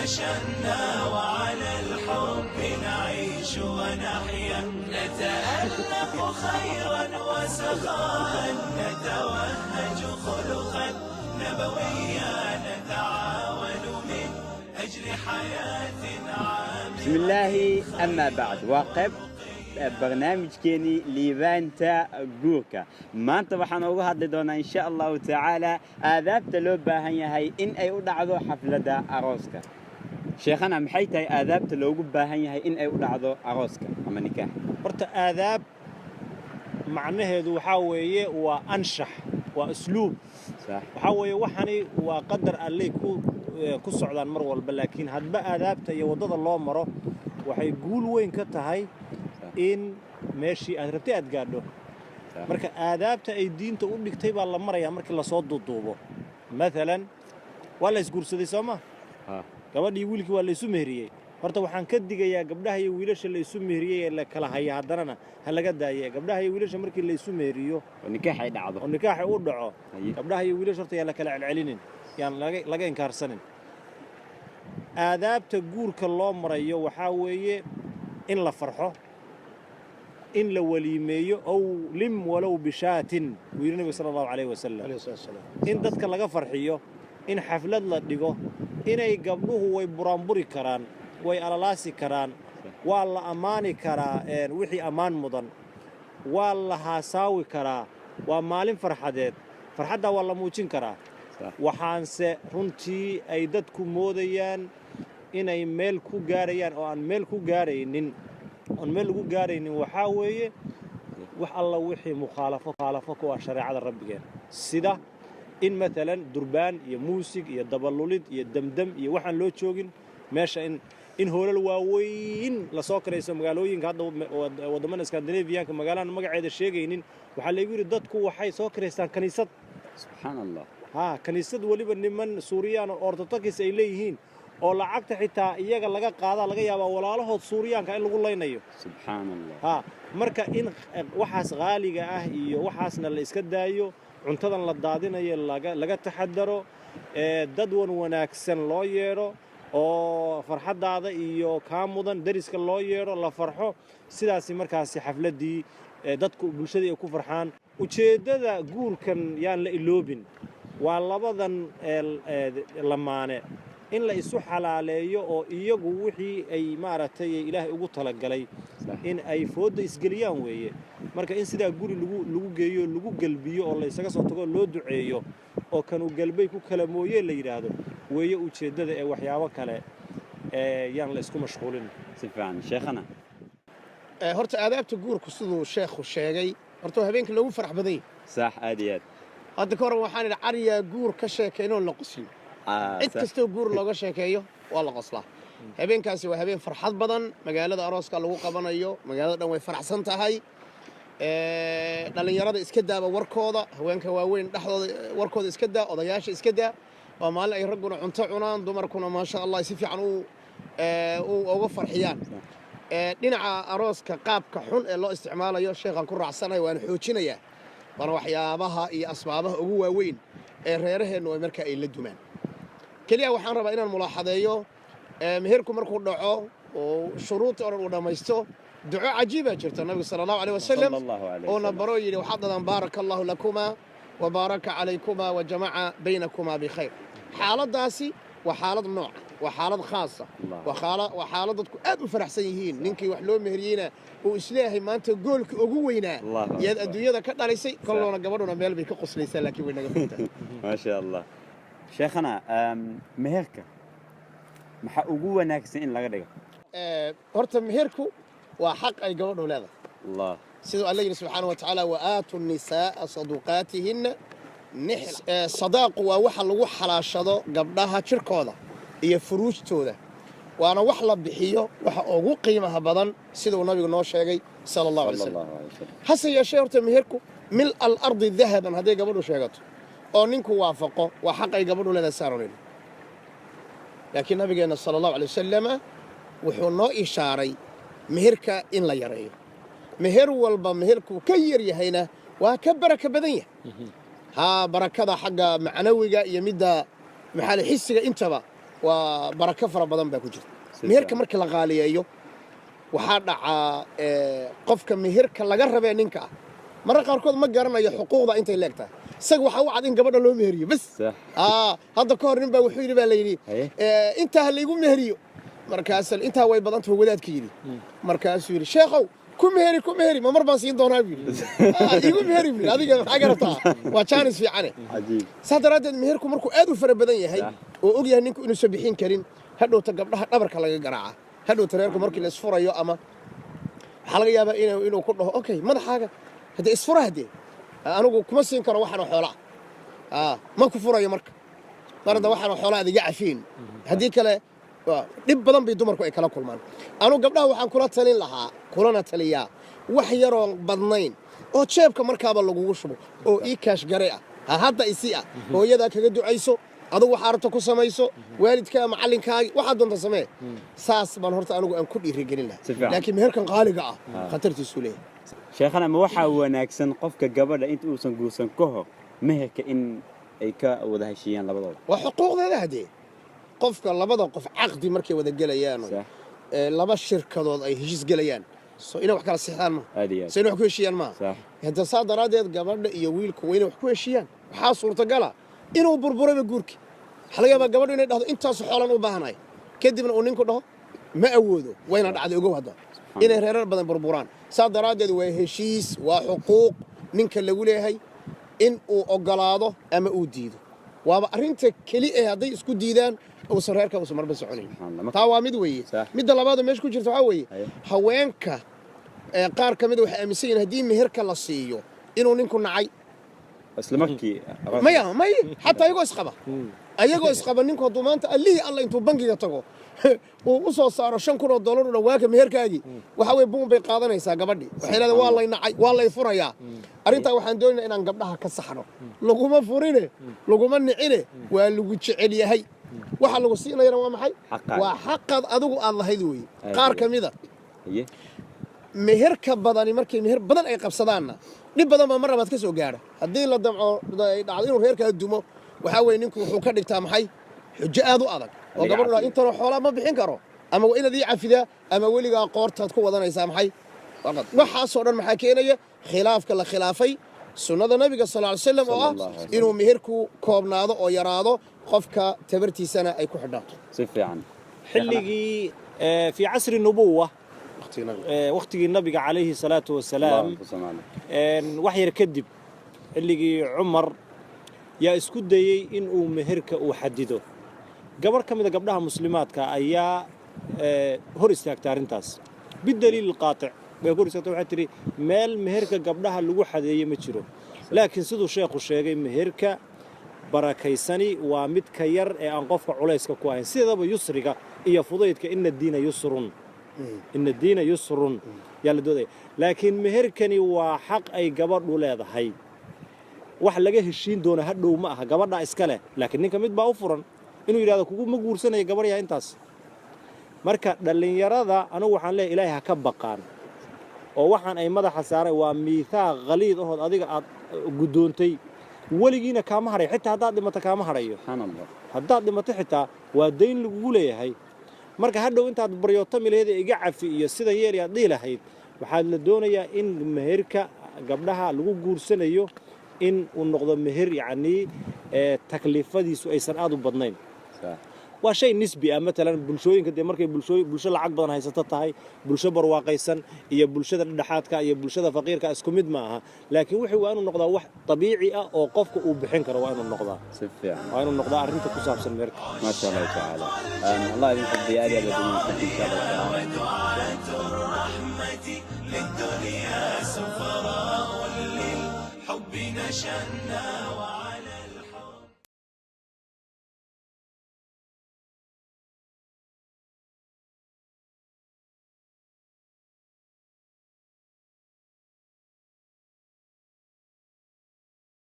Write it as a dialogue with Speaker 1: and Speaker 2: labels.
Speaker 1: نشأنا وعلى الحب نعيش ونحيا نتألف خيرا وسخاء نتوهج خلقا نبويا نتعاون من أجل حياة عامرة.
Speaker 2: بسم الله أما بعد وقف برنامج كيني ليفانتا جوركا ما أنت وحنا وجهة لدونا إن شاء الله تعالى آذاب تلوبة هي إن أي ودعذو حفلة أروسكا شيخنا محيتي آذاب تلوبة هي إن أي ودعذو أروسكا أما نكاح
Speaker 3: horta aadaab macnaheedu waxa weeye waa anshax waa asluub
Speaker 2: صح
Speaker 3: waxa weeye waxani waa qadar alle ku socdaan mar walba laakiin hadba aadaabta iyo wadada loo maro waxay guul weyn ka tahay in meeshii aad rabtay aad gaadho marka aadaabta ay diinta u dhigtay baa la marayaa markii la soo duuduubo مثلا wala isguursaday Soomaa gabadhii wiilkii waa la isu meheriyay horta waxaan ka digayaa gabdhaha iyo wiilasha la isu meheriyay ee la kala haya haddana ha laga daayay gabdhaha iyo wiilasha markii la isu meheriyo
Speaker 2: nikaax ay dhacdo
Speaker 3: oo nikaax uu dhaco gabdhaha iyo wiilasha horta la kala celcelinin yaan laga inkaarsanin aadaabta guurka loo marayo waxa weeye in la farxo in la waliimeeyo aw lim walaw bishaatin wiilnabi sallallahu alayhi wasallam in dadka laga farxiyo in xaflad la dhigo inay gabdhuhu way buraanburi karaan way alalaasi karaan waa la amaani karaa wixii amaan mudan waa la haasaawi karaa waa maalin farxadeed farxadda waa la muujin karaa waxaanse runtii ay dadku moodayaan inay meel ku gaarayaan oo aan meel ku gaaraynin on meel lagu gaaraynin waxa weeye wax alla wixii mukhalafo ku ah shariicada rabbigeen sida in مثلا durbaan iyo muusig iyo dabalulid iyo damdam iyo waxaan loo joogin meesha in hoolal waaweyn la soo karayso magaalooyinka hadda wadamada Scandinavianka magaalada magaceeda sheegaynin waxa la yiri dadku waxay soo kareystaan kaniisad
Speaker 2: subhanallah
Speaker 3: kaniisad waliba niman Suuriyaan oo Orthodox ay leeyihiin oo lacagta xitaa iyaga laga qaada laga yaabo walaalahood Suuriyaanka in lagu leynayo
Speaker 2: subhanallah
Speaker 3: marka in waxaas qaaliga ah iyo waxaasna la iska daayo cuntadan la daadinayo laga taxadaro dad wanaagsan loo yeero oo farxadaada iyo ka mudan dariska loo yeero la farxo sidaas markaas xafladii dadku bulshada ay ku farxaan ujeedada guurkan yaan la iloobin waa labadan lamaane in la isu xalaaleeyo oo iyagu wixii ay maaragtay Ilaahay ugu talagalay in ay foodo isgeliyaan weeye marka in sida guri lagu geeyo lagu galbiyo oo la isaga soo tago loo duceeyo oo kan uu galbay ku kala mooyee la yiraahdo weeye ujeedada ee waxyaabo kale yaan la isku mashquulin
Speaker 2: si fiican sheekhana
Speaker 4: horta aadaabta guurku sidoo sheekhu sheegay horta habeenka lagu farax baday
Speaker 2: sax aadiyad
Speaker 4: hadda ka hor waxaan ila cariya guur ka sheekayno la qosliyo cid kasta guur looga sheekeeyo waa la qoslaa habeenkaasi waa habeen farxad badan magaalada arooska lagu qabanayo magaalada dhan way faraxsan tahay dhalinyarada iska daaba warkooda haweenka waaweyn dhaxdooda warkooda iska daa odayaasha iska daa waa maalin ay raguna cunto cunaan dumarkuna ma sha Allah si fiican uga farxiyaan dhinaca arooska qaabka xun ee loo isticmaalayo sheekhan ku raacsanayo waan xoojinayaa bana waxyaabaha iyo asbaabaha ugu waaweyn ee reeraheenu ay markaa ay la dumaan kaliya waxaan rabaa inaan mulaaxadeeyo meherku markuu dhaco oo shuruud oo uu dhamaysto duco cajiiba jirta nabiga sallallahu alayhi wasallam oo nabaro yiri waxadan barakallahu lakuma wa baraka alaykum wa jamaa baynakuma bi khayr xaaladaasi wa xaalad nooc wa xaalad khaasa wa xaalad dadku aad u faraxsan yihiin ninkii wax loo meheriyayna oo islaahay maanta goolka ugu weynaa iyada adduunyada ka dhalisay kolloona gabadhuna meel bay ka qoslaysaa laakiin way naga fogtaa
Speaker 2: ma sha Allah sheekhana meherka maxaa ugu wanaagsan in laga dhigo
Speaker 4: horta meherku waa xaq ay gabadhu leedahay
Speaker 2: Allah
Speaker 4: sidoo Allah subhanahu wa ta'ala wa aatu nisaa sadaqatihinna sadaaqu waa waxa lagu xalaashado gabdhaha jirkooda iyo furuujtooda waana wax la bixiyo waxa ugu qiimaha badan sidoo nabigu noo sheegay sallallahu alayhi wasallam hase yeeshee horta meherku mil al-ardi dhahaban haday gabadhu sheegato oo ninku waafaqo waa xaq ay gabadhu leedahay saaroonay laakiin nabigeena sallallahu alayhi wasallam wuxuu noo ishaaray meherka in la yareeyo meher walba meherku ka yar yahayna waa ka baraka badan yahay barakada xagga macnawiga iyo midda maxal xisiga intaba وبركة فرا بدن باكوجر مهرك مركي لغالية waxaa dhacaa qofka meherka laga rabay ninka marka qaarkood ma garanayo xuquuqda intay leegtahay isaga waxa uu cad in gabadha loo meheriyo bas hadda ka hor nin baa wuxuu yiri baa la yiri inta la igu meheriyo markaas inta way badanta wadaadka yiri markaas yiri sheekhow ku meheri ma mar baan siin doonaa yiri igu meheri adiga waxa garata waa chance fiican sadaradeed meherku markuu aad u fara badan yahay oo og yahay ninku inuu sabixin karin hadhowta gabdhaha dhabarka laga garaaca hadhow tareerku markii la isfurayo ama waxa laga yaabaa inuu ku dhaho okay madaxaaga hadda isfura hadee anigu kuma siin karo waxaan xoolaa ma ku furayo marada waxaan xoolaa adiga cafiin hadii kale dib badan bay dumarku ay kala kulmaan anigu gabdhaha waxaan kula talin lahaa kulana taliyaa wax yar oo badnayn oo jeebka markaaba lagu shubo oo ii kaash garay hadda isi hooyada kaga ducayso adigu waxa aragto ku samayso waalidka macallinkaaga waxa doonta samee saas baan horta anigu aan ku dhiirigelin lahaa laakiin meherkan qaaliga khatartiisu leeyahay
Speaker 2: sheekhana ma waxa wanaagsan qofka gabadha inta uusan guursan ka hor meherka in ay ka wada heshiiyaan labadooda
Speaker 4: waa xuquuqdeeda hadee qofka labada qof aqdi markay wada galayaan laba shirkadood ay heshiis galayaan soo inay wax kala sixdaan ma soo inay wax ku heshiiyaan ma hadda saadaradeed gabadha iyo wiilku way wax ku heshiiyaan waxa suurtagal inuu burburaba guurki waxa laga yaabaa gabadhu inay dhahdo intaas xoolan u baahanaay kadibna uu ninku dhaho ma awoodo wayna dhacday ogow hadda inay reerar badan burburaan saadaradeed way heshiis waa xuquuq ninka lagu leeyahay in uu ogolaado ama uu diido waaba arinta kali hadday isku diidaan oo sareerka uu marba soconayn taa waa mid weeye midda labaad meesha ku jirta waxa weeye haweenka qaar kamid waxa aaminsan yihiin hadii meherka la siiyo inuu ninku nacay
Speaker 2: islamarkii
Speaker 4: may hatta ayagoo isqaba ninku haduu maanta allihii alla intuu bangiga tago uu u soo saaro $5,000 oo dhawaaga meherkaagi waxa way buun bay qaadanaysaa gabadhi waxay leedahay waa lay nacay waa lay furayaa arinta waxaan doonaynaa inaan gabdhaha ka saxno laguma furine laguma nicine waa lagu jecel yahay waxa lagu siinayna waa maxay waa xaqad adigu aad lahayd weey qaar kamida meherka badani markay meher badan ay qabsadaanna dib badan ma rabaad ka soo gaaro hadii la damco dhacdo inuu reerka dumo waxa way ninku wuxuu ka dhigtaa maxay xujo aad u adag oo gabadha inta xoolaha ma bixin karo ama waa inaad cafida ama weliga qoortaad ku wadanaysaa maxay waqad waxa soo dhan maxaa keenaya khilaafka la khilaafay sunnada nabiga sallallahu alayhi wasallam oo inuu meherku koobnaado oo yaraado qofka tabartiisana ay ku xidhaato
Speaker 2: si fiican
Speaker 3: xilligii fi casri nubuwa waqtigii nabiga calayhi salaatu wasalaam wax yar kadib xilligii Umar yaa isku dayay in uu meherka uu xadido gabar kamida gabdhaha muslimaadka ayaa hor istaagtay arintaas bidaliil qaati' bay hor istaagtay waxa tiri meel meherka gabdhaha lagu xadeeyay ma jiro laakiin sidoo sheekhu sheegay meherka barakaysani waa mid ka yar ee aan qofka culayska ku ahayn sidaba yusriga iyo fudaydka inna diina yusrun inna diina yusrun yalla dooday laakiin meherkani waa xaq ay gabadhu leedahay wax laga heshiin doona hadhow ma aha gabadha iska leh laakiin ninka mid baa u furan inuu yiraahdo kugu ma guursanay gabadha intaas marka dhalinyarada anigu waxaan leeyahay ilaahay ha ka baqaan oo waxaan ay madaxa saaray waa miithaaq qaliid oo adiga aad gudoontay waligiina kaama haray xitaa hadaad dhimato kaama harayo subhanallah hadaad dhimato xitaa waa deyn lagu leeyahay marka hadhow intaad baryoota mileed iga cafi iyo sida yeelay aad dhiilahayd waxaad la doonayaa in meherka gabdhaha lagu guursanayo in uu noqdo meher yaani taklifadiisu aysan aad u badnayn waa shay nisbi ah مثلا bulshooyinka de markay bulsho lacag badan haysato tahay bulsho barwaaqaysan iyo bulshada dhaxaadka iyo bulshada faqiirka isku mid ma aha laakiin wixii waa inuu noqdaa wax tabiici ah oo qofka uu bixin karo waa inuu noqdaa
Speaker 2: si fiican
Speaker 3: waa inuu noqdaa arinta ku saabsan meherka
Speaker 2: ma sha Allah ta'ala Allah idin diyaar ya badin insha Allah
Speaker 1: للدنيا سفراء للحب نشأنا